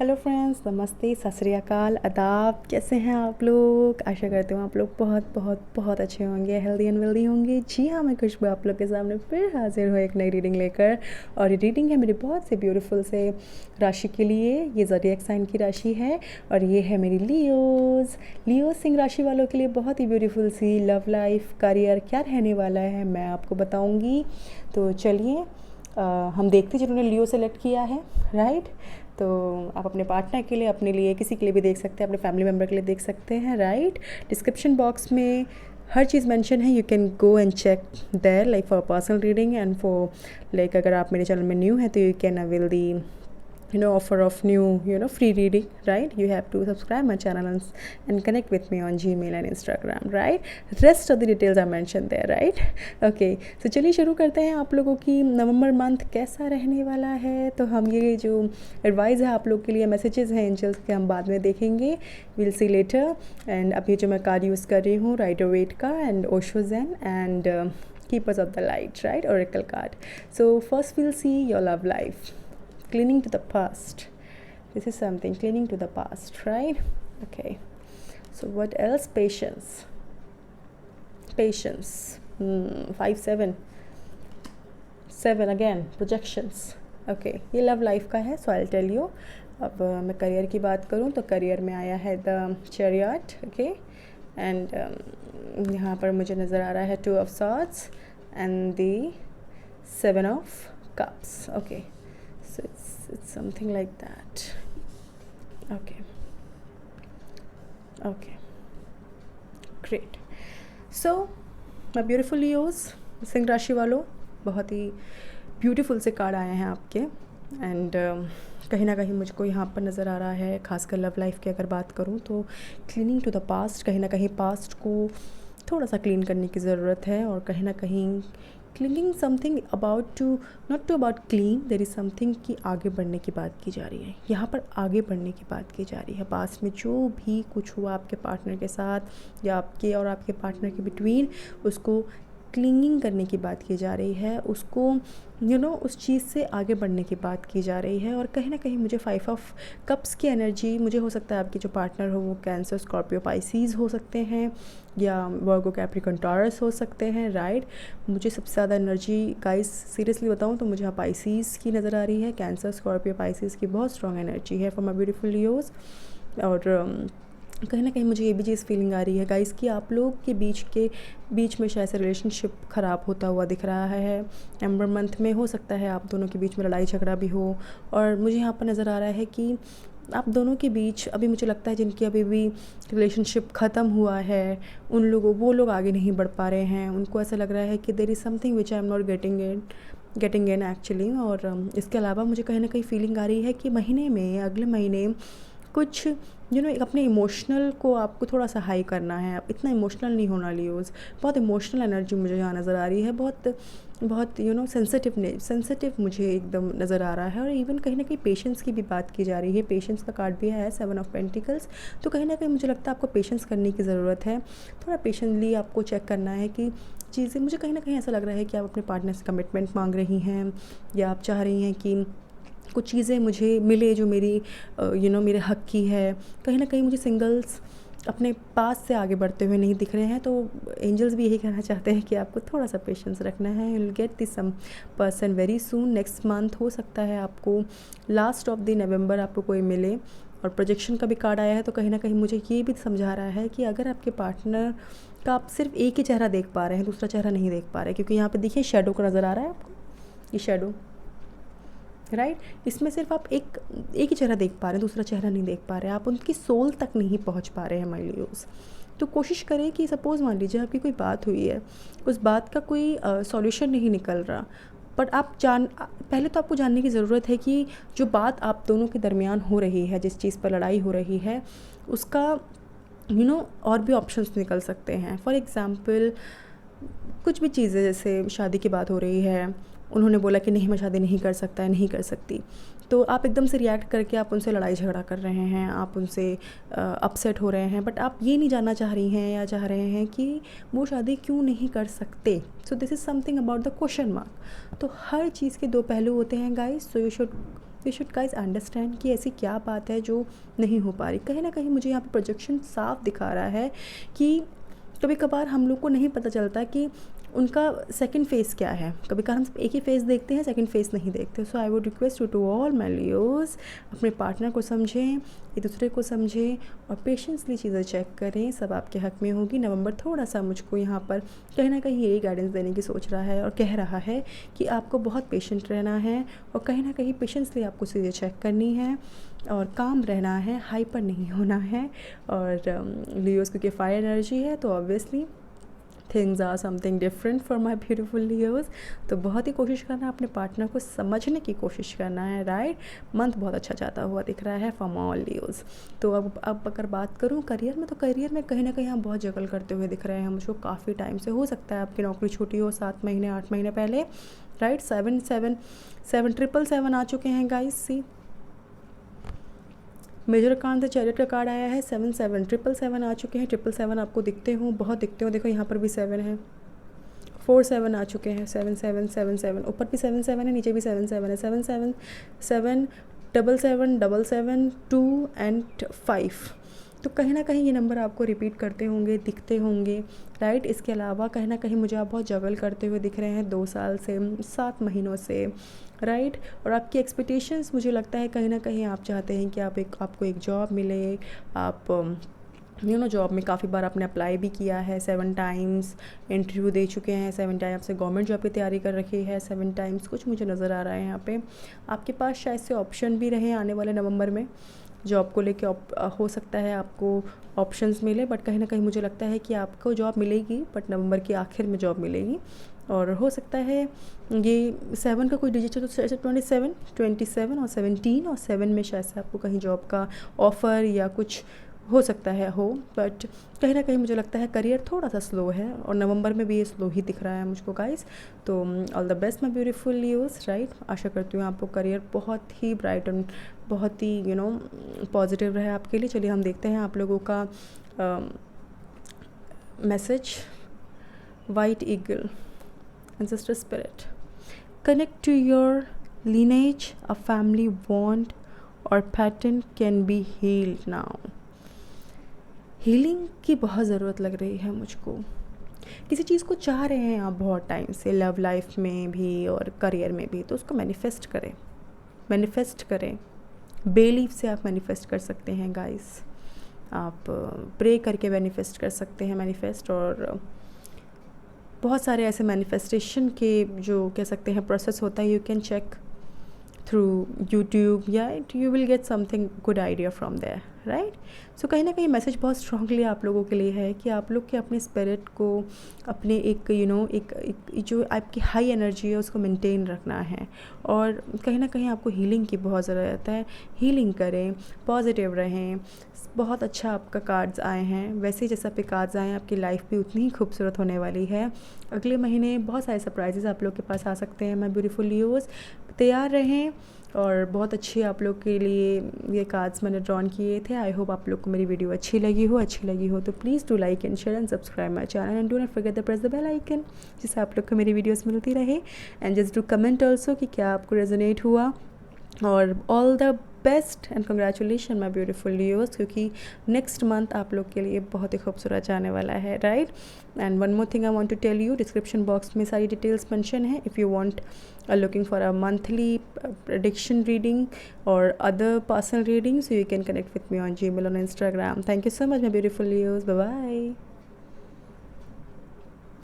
Hello friends, नमस्ते, सत श्री अकाल, आदाब। कैसे हैं आप लोग? आशा करती हूँ आप लोग बहुत बहुत बहुत अच्छे होंगे, हेल्दी एंड वेल्दी होंगे। जी हाँ, मैं खुशबू आप लोग के सामने फिर हाजिर हूँ एक नई रीडिंग लेकर। और ये रीडिंग है मेरी बहुत से ब्यूटीफुल से राशि के लिए। ये ज़ोडिएक साइन की राशि है और ये है मेरी लियोज सिंह राशि वालों के लिए बहुत ही ब्यूटीफुल सी लव लाइफ, करियर क्या रहने वाला है मैं आपको बताऊँगी। तो चलिए हम देखते हैं जिन्होंने लियो सेलेक्ट किया है, राइट। तो आप अपने पार्टनर के लिए, अपने लिए, किसी के लिए भी देख सकते हैं, अपने फैमिली मेम्बर के लिए देख सकते हैं, राइट। डिस्क्रिप्शन बॉक्स में हर चीज़ मेंशन है, you can go and check there like for personal reading and for like अगर आप मेरे चैनल में न्यू हैं तो you can avail the offer of new free reading, right? You have to subscribe my channel and connect with me on Gmail and Instagram, right? Rest of the details are mentioned there, right? Okay, so चलिए शुरू करते हैं। आप लोगों की नवंबर month कैसा रहने वाला है, तो हम ये जो एडवाइस है आप लोग के लिए, मैसेजेस हैं एंजल्स के, हम बाद में देखेंगे, विल सी लेटर। एंड अभी जो मैं कार्ड यूज़ कर रही हूँ राइडर वेट का and Osho Zen and keepers of the light, right, Oracle card. So first will see your love life, clinging to the past. This is something clinging to the past, right? Okay, so what else? Patience. 5 7 7 again, projections. Okay, ये love life का है, so I'll tell you. अब मैं career की बात करूँ तो career में आया है द चैरियट, ओके। एंड यहाँ पर मुझे नज़र आ रहा है 2 of swords and the 7 of cups, okay. So it's something like that. Okay, great. So my beautiful Leos, Singh राशि वालों, बहुत ही ब्यूटीफुल से कार्ड आए हैं आपके। एंड कहीं ना कहीं मुझको यहाँ पर नज़र आ रहा है, खासकर लव लाइफ की अगर बात करूँ तो क्लीनिंग टू द पास्ट, कहीं ना कहीं पास्ट को थोड़ा सा क्लीन करने की ज़रूरत है। और कहीं ना कहीं clinging something about to, not to about clean, there is something कि आगे बढ़ने की बात की जा रही है। यहाँ पर आगे बढ़ने की बात की जा रही है। पास में जो भी कुछ हुआ आपके पार्टनर के साथ या आपके और आपके पार्टनर के बिटवीन, उसको क्लिंगिंग करने की बात की जा रही है, उसको उस चीज़ से आगे बढ़ने की बात की जा रही है। और कहीं ना कहीं मुझे 5 ऑफ कप्स की एनर्जी, मुझे हो सकता है आपके जो पार्टनर हो वो कैंसर, स्कॉर्पियो, पाइसीज़ हो सकते हैं या वर्गो, कैप्रिकॉर्न, टॉरस हो सकते हैं, राइट। मुझे सबसे ज़्यादा एनर्जी गाइस सीरियसली बताऊँ तो मुझे पाइसीज़ की नज़र आ रही है। कैंसर, स्कॉर्पियो, पाइसीज़ की बहुत स्ट्रॉन्ग एनर्जी है फॉर माई ब्यूटीफुल लियोज। और कहीं ना कहीं मुझे ये भी चीज़ फीलिंग आ रही है गाइस कि आप लोग के बीच में शायद से रिलेशनशिप ख़राब होता हुआ दिख रहा है। एम्बर मंथ में हो सकता है आप दोनों के बीच में लड़ाई झगड़ा भी हो। और मुझे यहाँ पर नज़र आ रहा है कि आप दोनों के बीच अभी मुझे लगता है जिनकी अभी भी रिलेशनशिप ख़त्म हुआ है, वो लोग आगे नहीं बढ़ पा रहे हैं। उनको ऐसा लग रहा है कि there is something which I am not getting in actually. और इसके अलावा मुझे कहीं ना कहीं फीलिंग आ रही है कि महीने में, अगले महीने कुछ अपने इमोशनल को आपको थोड़ा सा हाई करना है। आप इतना इमोशनल नहीं होना लियोज। बहुत इमोशनल एनर्जी मुझे यहाँ नज़र आ रही है, बहुत सेंसिटिव मुझे एकदम नज़र आ रहा है। और इवन कहीं ना कहीं पेशेंस की भी बात की जा रही है। पेशेंस का कार्ड भी है, 7 ऑफ पेंटिकल्स। तो कहीं ना कहीं मुझे लगता है आपको पेशेंस करने की ज़रूरत है। थोड़ा पेशेंटली आपको चेक करना है कि चीज़ें, मुझे कहीं ना कहीं ऐसा लग रहा है कि आप अपने पार्टनर से कमिटमेंट मांग रही हैं या आप चाह रही हैं कि कुछ चीज़ें मुझे मिले जो मेरी मेरे हक की है। कहीं ना कहीं मुझे सिंगल्स अपने पास से आगे बढ़ते हुए नहीं दिख रहे हैं। तो एंजल्स भी यही कहना चाहते हैं कि आपको थोड़ा सा पेशेंस रखना है। You will get this some person very soon, next month हो सकता है आपको लास्ट ऑफ द नवंबर आपको कोई मिले। और प्रोजेक्शन का भी कार्ड आया है, तो कहीं ना कहीं मुझे ये भी समझा रहा है कि अगर आपके पार्टनर का आप सिर्फ एक ही चेहरा देख पा रहे हैं, दूसरा चेहरा नहीं देख पा रहे, क्योंकि यहाँ पे देखिए शेडो का नज़र आ रहा है आपको, ये शेडो, राइट। इसमें सिर्फ आप एक ही चेहरा देख पा रहे हैं, दूसरा चेहरा नहीं देख पा रहे हैं। आप उनकी सोल तक नहीं पहुंच पा रहे हैं माय लियोस। तो कोशिश करें कि सपोज़ मान लीजिए आपकी कोई बात हुई है, उस बात का कोई सॉल्यूशन नहीं निकल रहा, बट पहले तो आपको जानने की ज़रूरत है कि जो बात आप दोनों के दरमियान हो रही है, जिस चीज़ पर लड़ाई हो रही है, उसका और भी ऑप्शंस निकल सकते हैं। फॉर एग्ज़ाम्पल कुछ भी चीज़ें, जैसे शादी की बात हो रही है, उन्होंने बोला कि नहीं मैं शादी नहीं कर सकता है, नहीं कर सकती, तो आप एकदम से रिएक्ट करके आप उनसे लड़ाई झगड़ा कर रहे हैं, आप उनसे अपसेट हो रहे हैं, बट आप ये नहीं जानना चाह रही हैं या चाह रहे हैं कि वो शादी क्यों नहीं कर सकते। So this is something about the question mark. तो हर चीज़ के दो पहलू होते हैं guys, so you should you should guys understand कि ऐसी क्या बात है जो नहीं हो पा रही। कहीं ना कहीं मुझे यहाँ पे प्रोजेक्शन साफ दिखा रहा है कि कभी कभार हम लोग को नहीं पता चलता कि उनका सेकंड फेस क्या है। कभी कभार हम एक ही फेस देखते हैं, सेकंड फेस नहीं देखते। So I would request you to all my Leos, अपने पार्टनर को समझें, एक दूसरे को समझें और पेशेंसली चीज़ें चेक करें, सब आपके हक में होगी। नवंबर थोड़ा सा मुझको यहाँ पर कहीं ना कहीं यही गाइडेंस देने की सोच रहा है और कह रहा है कि आपको बहुत पेशेंट रहना है और कहीं ना कहीं पेशेंसली आपको चीज़ें चेक करनी है और काम रहना है, हाइपर नहीं होना है। और लियोस क्योंकि फायर एनर्जी है तो obviously things are something different for my beautiful Leos. तो बहुत ही कोशिश करना है अपने पार्टनर को समझने की कोशिश करना है, राइट। मंथ बहुत अच्छा जाता हुआ दिख रहा है फॉर ऑल लियोस। तो अब अगर बात करूँ करियर में, तो करियर में कहीं ना कहीं हम बहुत जगल करते हुए दिख रहे हैं मुझको काफ़ी टाइम से। हो सकता है आपकी नौकरी छूटी हो 7 महीने 8 महीने पहले, राइट। 7 आ चुके हैं गाइस। सी मेजर कार्ड से चैरियट का कार्ड आया है। 7 आ चुके हैं। 7 आपको दिखते हो, बहुत दिखते हो। देखो यहाँ पर भी 7 है। 4 आ चुके हैं। 7 ऊपर भी 7 है, नीचे भी 7 है। 7 7 7 2 एंड 5। तो कहीं ना कहीं ये नंबर आपको रिपीट करते होंगे, दिखते होंगे, राइट। इसके अलावा कहीं ना कहीं मुझे आप बहुत जगल करते हुए दिख रहे हैं 2 साल से, 7 महीनों से, राइट। और आपकी एक्सपेक्टेशंस मुझे लगता है कहीं ना कहीं आप चाहते हैं कि आपको एक जॉब मिले। आप जॉब में काफ़ी बार आपने अप्लाई भी किया है, 7 टाइम्स इंटरव्यू दे चुके हैं, 7 टाइम्स से गवर्नमेंट जॉब की तैयारी कर रखी है, 7 टाइम्स कुछ मुझे नज़र आ रहा है यहाँ पे। आपके पास शायद से ऑप्शन भी रहे आने वाले नवंबर में, जॉब को लेके हो सकता है आपको ऑप्शंस मिले, बट कहीं ना कहीं मुझे लगता है कि आपको जॉब मिलेगी, बट नवंबर के आखिर में जॉब मिलेगी। और हो सकता है ये 7 का कोई डिजिट है तो 27 और 17 और 7 में शायद से आपको कहीं जॉब का ऑफ़र या कुछ हो सकता है हो। बट कहीं ना कहीं मुझे लगता है करियर थोड़ा सा स्लो है और नवंबर में भी ये स्लो ही दिख रहा है मुझको गाइस। तो all the best my beautiful Leos, right. आशा करती हूँ आपको करियर बहुत ही ब्राइट और बहुत ही पॉजिटिव रहे आपके लिए। चलिए हम देखते हैं आप लोगों का message. White eagle, ancestor spirit, connect to your lineage, a family bond or pattern can be healed now। Healing की बहुत ज़रूरत लग रही है मुझको। किसी चीज़ को चाह रहे हैं आप बहुत टाइम से, लव लाइफ में भी और करियर में भी, तो उसको मैनिफेस्ट करें। बिलीफ से आप मैनिफेस्ट कर सकते हैं गाइस। आप प्रे करके मैनिफेस्ट कर सकते हैं मैनिफेस्ट। और बहुत सारे ऐसे मैनिफेस्टेशन के जो कह सकते हैं प्रोसेस होता है, you can check through YouTube या you will get something good idea from there, right. So कहीं ना कहीं मैसेज बहुत स्ट्रांगली आप लोगों के लिए है कि आप लोग के अपने स्पिरिट को, अपने एक एक जो आपकी हाई एनर्जी है उसको मेंटेन रखना है। और कहीं ना कहीं आपको हीलिंग की बहुत ज़रूरत है। हीलिंग करें, पॉजिटिव रहें। बहुत अच्छा आपका कार्ड्स आए हैं। वैसे ही जैसे आपके कार्ड्स आए हैं, आपकी लाइफ भी उतनी ही खूबसूरत होने वाली है। अगले महीने बहुत सारे सरप्राइजेस आप लोग के पास आ सकते हैं माय ब्यूटीफुल लियोस। तैयार रहें। और बहुत अच्छी आप लोग के लिए ये कार्ड्स मैंने ड्रॉन किए थे। आई होप आप लोग को मेरी वीडियो अच्छी लगी हो तो please do like and share and subscribe my channel and do not forget the press the bell icon, जिससे आप लोग को मेरी वीडियोस मिलती रहे। And just do comment also कि क्या आपको रेजोनेट हुआ। और all the best and congratulation my beautiful Leos, क्योंकि नेक्स्ट मंथ आप लोग के लिए बहुत ही खूबसूरत जाने वाला है, right. And one more thing I want to tell you, description box में सारी डिटेल्स मेंशन है। If you want looking for a monthly prediction reading or other personal reading, so you can connect with me on Gmail, on Instagram. Thank you so much my beautiful Leos. Bye bye.